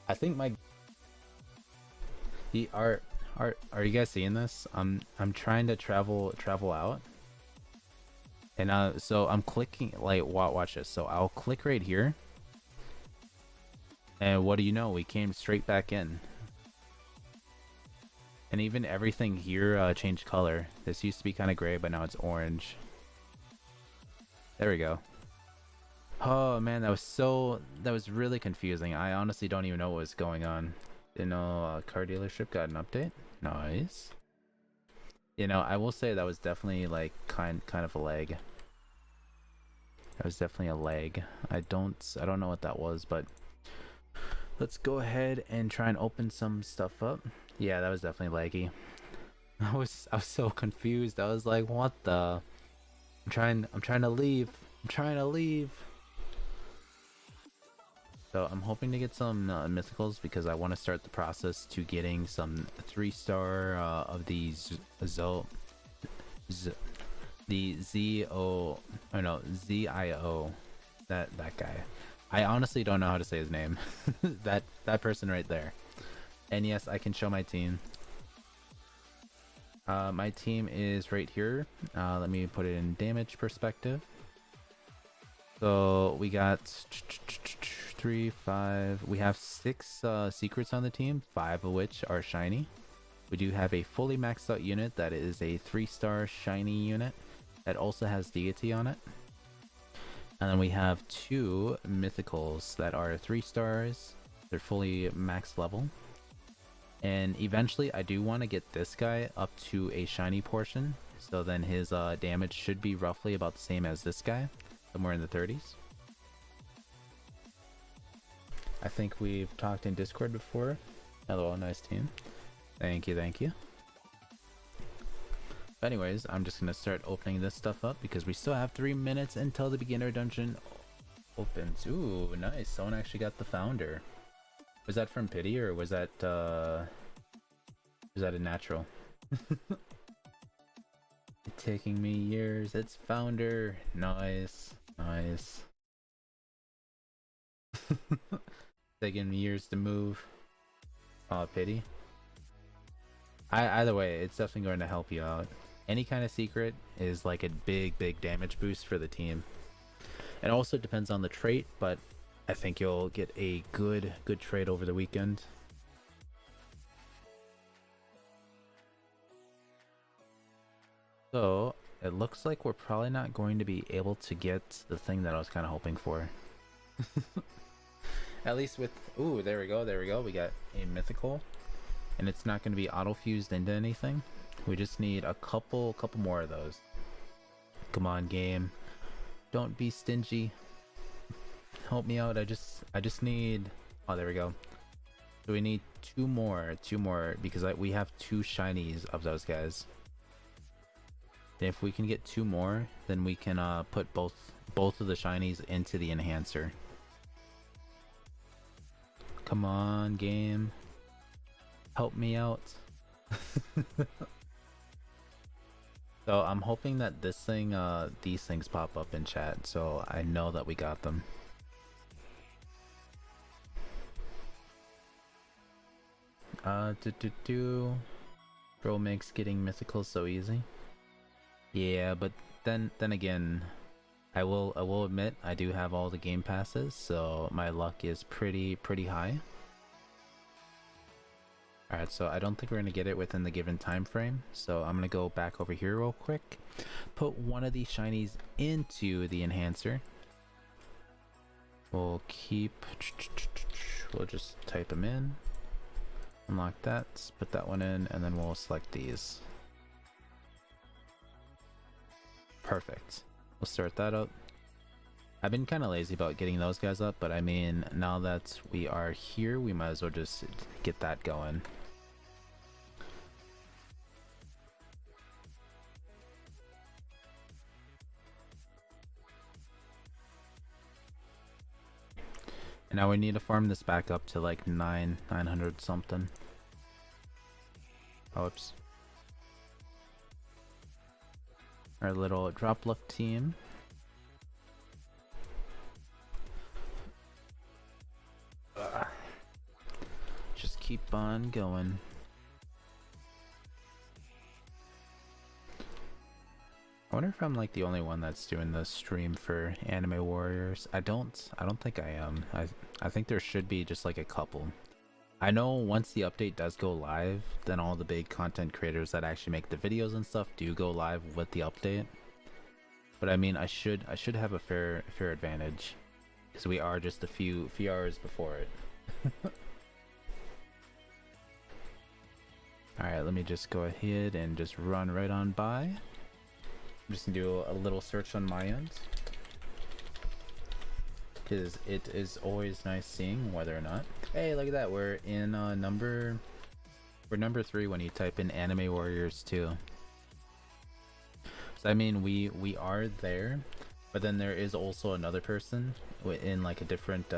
I think my our Are you guys seeing this? I'm trying to travel out, and so I'm clicking like watch this. So I'll click right here, and what do you know? We came straight back in, and even everything here changed color. This used to be kind of gray, but now it's orange. There we go. Oh man, that was really confusing. I honestly don't even know what was going on. You know, car dealership got an update. Nice. You know, I will say that was definitely like kind of a lag. That was definitely a lag. I don't know what that was, but let's go ahead and try and open some stuff up. Yeah, that was definitely laggy. I was so confused. I was like, what the? I'm trying to leave. I'm trying to leave. So I'm hoping to get some mythicals because I want to start the process to getting some 3-star of these the ZIO, that guy. I honestly don't know how to say his name. that person right there. And yes, I can show my team. My team is right here. Let me put it in damage perspective. So we got 3, 5. We have 6 secrets on the team, 5 of which are shiny. We do have a fully maxed out unit that is a 3-star shiny unit that also has deity on it. And then we have 2 mythicals that are 3 stars. They're fully max level. And eventually I do want to get this guy up to a shiny portion. So then his damage should be roughly about the same as this guy. Somewhere in the 30s. I think we've talked in Discord before. Hello, nice team. Thank you, thank you. But anyways, I'm just gonna start opening this stuff up because we still have 3 minutes until the beginner dungeon opens. Ooh, nice. Someone actually got the founder. Was that from pity or was that a natural? It's taking me years. It's founder. Nice. Nice. Taking me years to move. Oh, pity. Either way, it's definitely going to help you out. Any kind of secret is like a big damage boost for the team. It also depends on the trait, but I think you'll get a good trait over the weekend. So it looks like we're probably not going to be able to get the thing that I was kind of hoping for. At least with... Ooh, there we go. We got a mythical. And it's not going to be auto-fused into anything. We just need a couple more of those. Come on, game. Don't be stingy. Help me out. I just need... Oh, there we go. So we need 2 more. 2 more. Because we have 2 shinies of those guys. And if we can get 2 more, then we can put both of the shinies into the enhancer. Come on, game. Help me out. So I'm hoping that this thing, these things pop up in chat, so I know that we got them. Bro makes getting mythical so easy. Yeah, but then again, I will admit I do have all the game passes, so my luck is pretty high. Alright, so I don't think we're gonna get it within the given time frame, so I'm gonna go back over here real quick, put one of these shinies into the enhancer. We'll just type them in, unlock that, put that one in, and then we'll select these. Perfect. We'll start that up. I've been kind of lazy about getting those guys up, but I mean, now that we are here, we might as well just get that going. And now we need to farm this back up to like 900 something. Oops. Our little drop luck team. Just keep on going. wonder if I'm like the only one that's doing the stream for Anime Warriors. I don't think I am. I think there should be just like a couple. I know once the update does go live, then all the big content creators that actually make the videos and stuff do go live with the update. But I mean, I should have a fair advantage because we are just a few hours before it. Alright, let me just go ahead and just run right on by. I'm just gonna do a little search on my end, because it is always nice seeing whether or not. Hey, look at that, we're in number 3 when you type in Anime Warriors 2. So I mean, we are there, but then there is also another person in like a different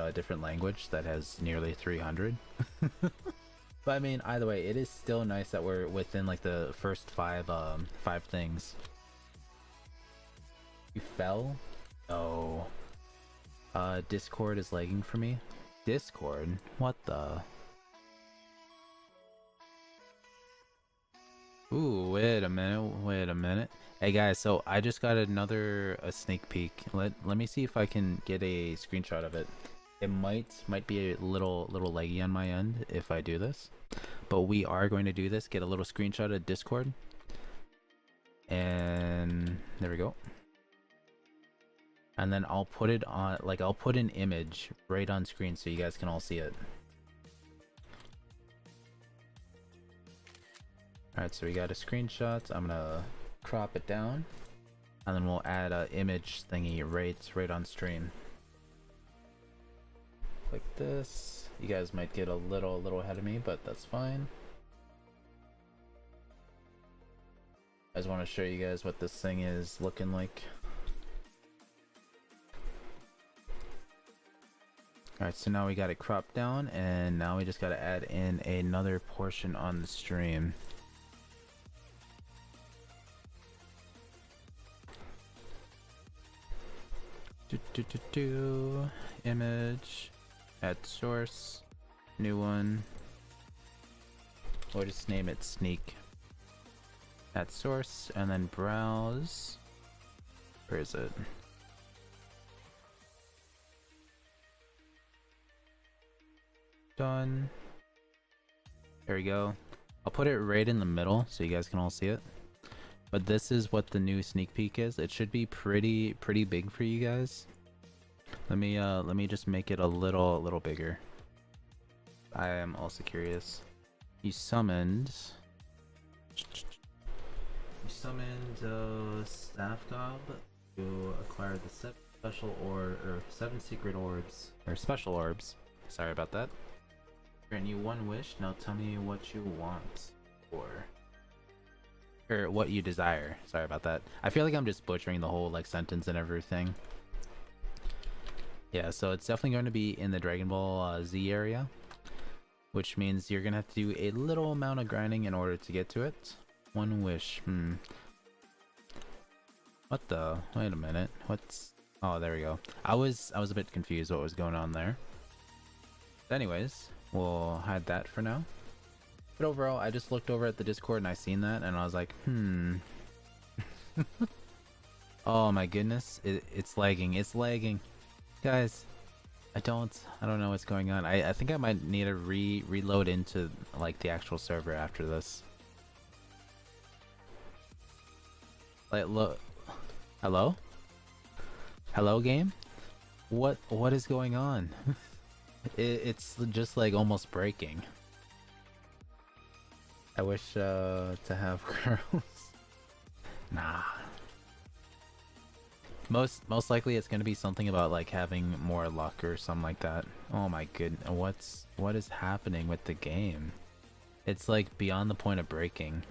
language that has nearly 300. But I mean, either way, it is still nice that we're within like the first five things. You fell? Oh. Discord is lagging for me. Discord? What the? Ooh, wait a minute. Hey guys, so I just got a sneak peek. Let me see if I can get a screenshot of it. It might be a little laggy on my end if I do this, but we are going to do this. Get a little screenshot of Discord, and there we go. And then I'll put it on, like I'll put an image right on screen so you guys can all see it. Alright, so we got a screenshot. I'm gonna crop it down, and then we'll add a image thingy right on stream. Like this. You guys might get a little ahead of me, but that's fine. I just want to show you guys what this thing is looking like. Alright, so now we got it cropped down, and now we just got to add in another portion on the stream. Image, add source, new one. We'll just name it sneak. Add source, and then browse. Where is it? Done. There we go. I'll put it right in the middle so you guys can all see it. But this is what the new sneak peek is. It should be pretty big for you guys. Let me just make it a little bigger. I am also curious. You summoned Staff Gob to acquire the 7 special or 7 secret orbs or special orbs. Sorry about that. Grant you 1 wish. Now tell me what you want or what you desire. Sorry about that. I feel like I'm just butchering the whole like sentence and everything. Yeah, so it's definitely going to be in the Dragon Ball Z area, which means you're gonna have to do a little amount of grinding in order to get to it. 1 wish. What the? Wait a minute. What's? Oh, there we go. I was a bit confused what was going on there. But anyways, we'll hide that for now. But overall, I just looked over at the Discord and I seen that and I was like, Oh my goodness, it's lagging. It's lagging, guys. I don't know what's going on. I think I might need to reload into like the actual server after this. Like, look. Hello? Hello, game? What is going on? It's just like almost breaking. I wish to have girls. Nah. Most likely it's gonna be something about like having more luck or something like that. Oh my goodness, what is happening with the game? It's like beyond the point of breaking.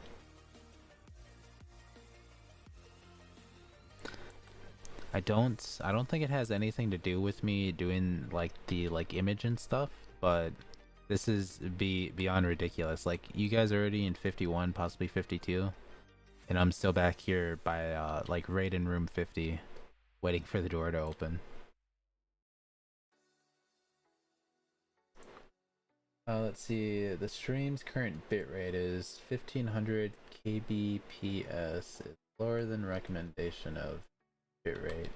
I don't think it has anything to do with me doing like the image and stuff, but this is beyond ridiculous. Like, you guys are already in 51, possibly 52, and I'm still back here by like right in room 50, waiting for the door to open. Let's see. The stream's current bitrate is 1500 kbps. It lower than recommendation of bit rate.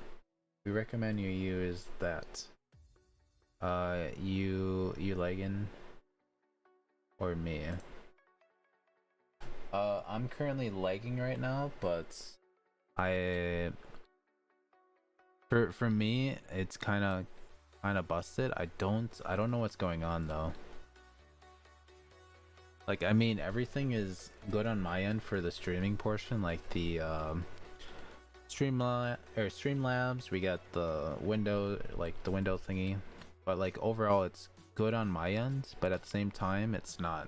We recommend you use that. You lagging or me? I'm currently lagging right now, but I for me it's kind of busted. I don't know what's going on though. Like, I mean, everything is good on my end for the streaming portion, like the Streamlabs. We got the window, like the window thingy, but like overall, it's good on my end. But at the same time, it's not.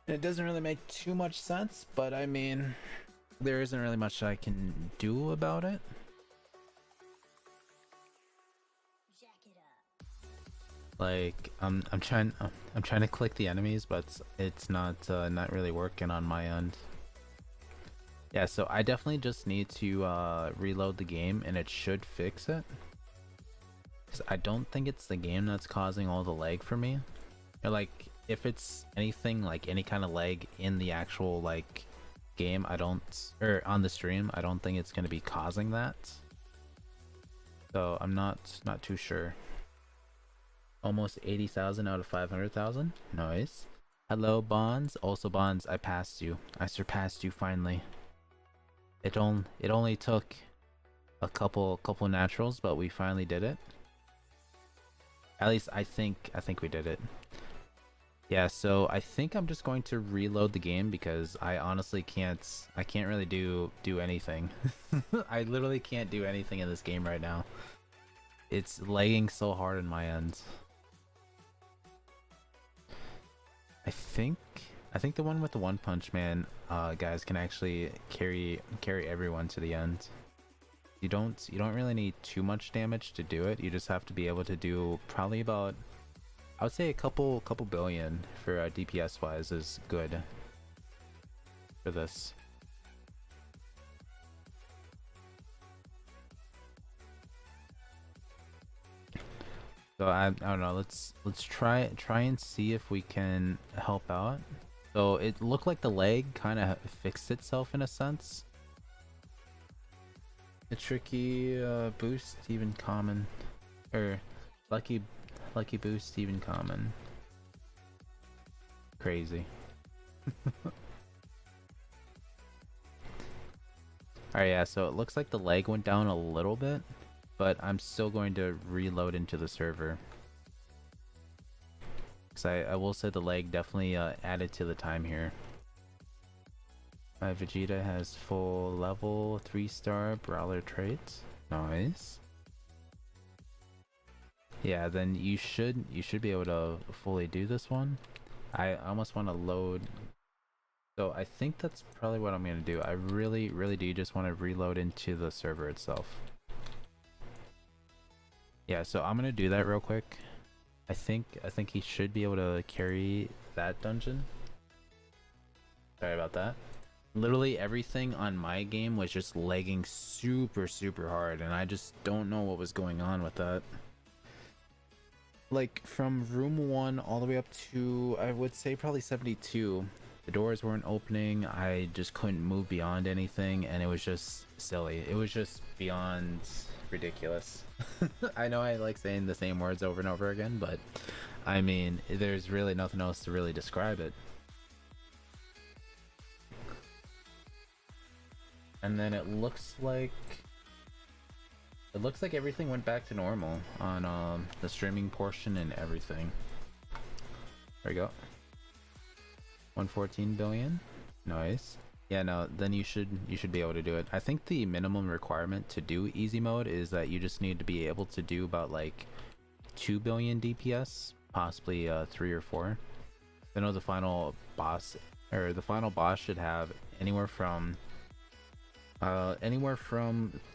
It doesn't really make too much sense. But I mean, there isn't really much I can do about it. Like I'm trying to click the enemies, but it's not really working on my end. Yeah, so I definitely just need to reload the game, and it should fix it. Cause I don't think it's the game that's causing all the lag for me. Or like, if it's anything like any kind of lag in the actual like game, or on the stream, I don't think it's gonna be causing that. So I'm not too sure. Almost 80,000 out of 500,000. Nice. Hello, Bonds. Also, Bonds, I passed you. I surpassed you finally. It only took a couple naturals, but we finally did it. At least I think we did it. Yeah, so I think I'm just going to reload the game because I honestly can't really do anything. I literally can't do anything in this game right now. It's lagging so hard on my end. I think the one with the One Punch Man guys can actually carry everyone to the end. You don't really need too much damage to do it. You just have to be able to do probably about, I would say, a couple billion for DPS wise is good for this. So I don't know. Let's try and see if we can help out. So it looked like the lag kind of fixed itself in a sense. The tricky boost even common, or lucky boost even common. Crazy. Alright, yeah. So it looks like the lag went down a little bit, but I'm still going to reload into the server. Because I will say the lag definitely added to the time here. My Vegeta has full level 3-star brawler traits. Nice. Yeah, then you should be able to fully do this one. I almost want to load. So I think that's probably what I'm going to do. I really do just want to reload into the server itself. Yeah, so I'm gonna do that real quick. I think he should be able to carry that dungeon. Sorry about that. Literally everything on my game was just lagging super hard, and I just don't know what was going on with that. Like from room 1 all the way up to, I would say, probably 72. The doors weren't opening. I just couldn't move beyond anything, and it was just silly. It was just beyond ridiculous. I know I like saying the same words over and over again, but I mean, there's really nothing else to really describe it. And then it looks like everything went back to normal on the streaming portion and everything. There we go. 114 billion. Nice. Yeah, no, then you should be able to do it. I think the minimum requirement to do easy mode is that you just need to be able to do about like 2 billion DPS, possibly 3 or 4. I know the final boss should have anywhere from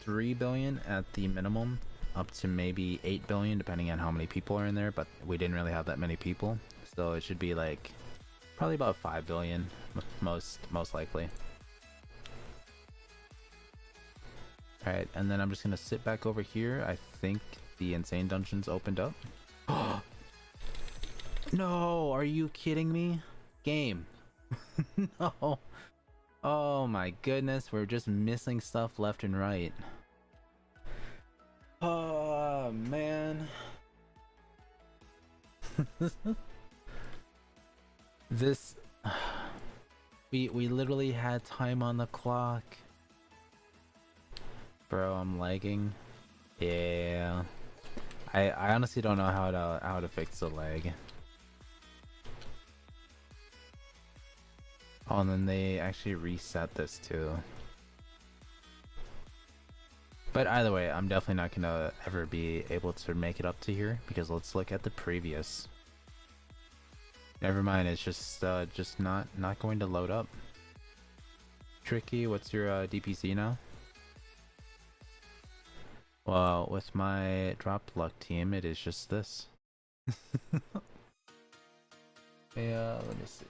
3 billion at the minimum up to maybe 8 billion depending on how many people are in there, but we didn't really have that many people, so it should be like probably about 5 billion most likely. Alright, and then I'm just gonna sit back over here. I think the insane dungeon's opened up. No, are you kidding me? Game. No. Oh my goodness, we're just missing stuff left and right. Oh man. This we literally had time on the clock. Bro, I'm lagging. Yeah. I honestly don't know how to fix the lag. Oh, and then they actually reset this too. But either way, I'm definitely not gonna ever be able to make it up to here because let's look at the previous. Never mind, it's just not going to load up. Tricky, what's your DPC now? Well, with my drop luck team, it is just this. Yeah, let me see.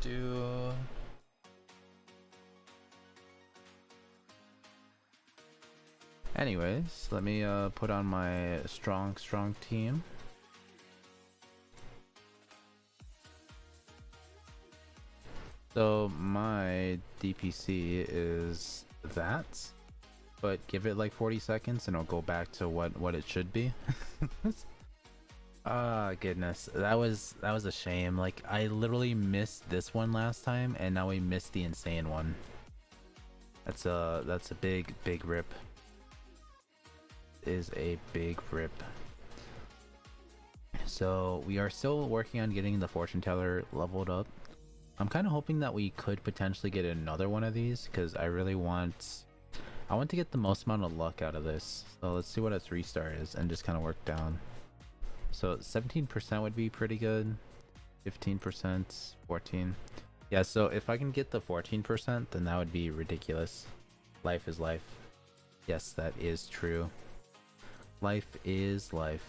Do. Anyways, let me put on my strong team. So my DPC is that, but give it like 40 seconds and it'll go back to what it should be. Ah, goodness, that was a shame. Like I literally missed this one last time, and now we missed the insane one. That's a big rip. Is a big rip. So we are still working on getting the fortune teller leveled up. I'm kind of hoping that we could potentially get another one of these because I want to get the most amount of luck out of this. So let's see what its restart is and just kind of work down. So 17% would be pretty good. 15%, 14. Yeah, so if I can get the 14%, then that would be ridiculous. Life is life. Yes, that is true. Life is life.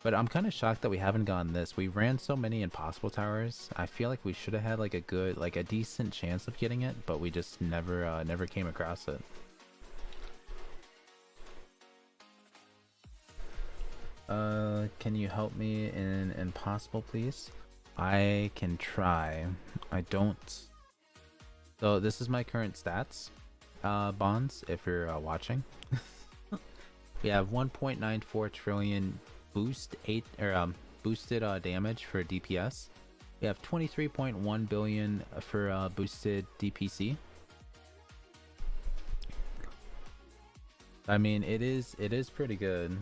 But I'm kind of shocked that we haven't gotten this. We ran so many impossible towers. I feel like we should have had like a decent chance of getting it, but we just never came across it. Can you help me in impossible, please? I can try. I don't. So this is my current stats, bonds. If you're watching, we have 1.94 trillion boosted damage for DPS. We have 23.1 billion for boosted DPC. I mean, it is pretty good.